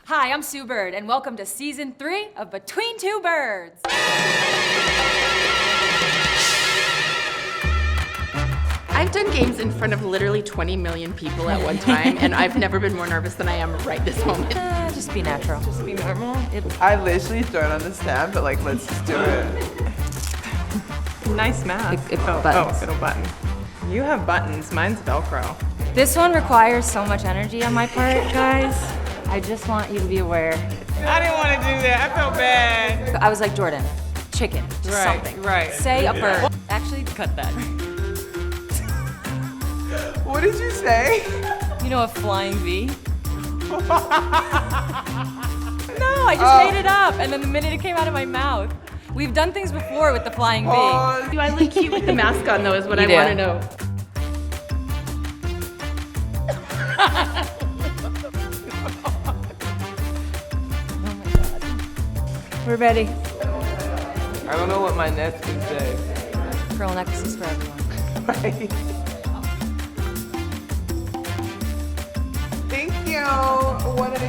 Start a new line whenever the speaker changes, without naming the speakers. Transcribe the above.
Hi, I'm Sue Bird, and welcome to Season 3 of Between Two Birds.
I've done games in front of literally 20 million people at one time, and I've never been more nervous than I am right this moment.
Just be natural.
Just be normal.
I literally don't understand, but like, let's just do it.
Nice mask.
Buttons.
Little button. You have buttons. Mine's Velcro.
This one requires so much energy on my part, guys. I just want you to be aware.
I didn't want to do that. I felt bad.
I was like, Jordan, chicken, just something.
Right.
Say a bird. Actually, cut that.
What did you say?
You know a flying V? No, I just made it up, and then the minute it came out of my mouth. We've done things before with the flying V.
Do I look cute with the mask on, though, is what I want to know.
We're ready.
I don't know what my neck can say.
Pearl necklaces for everyone.
Right. Thank you. What an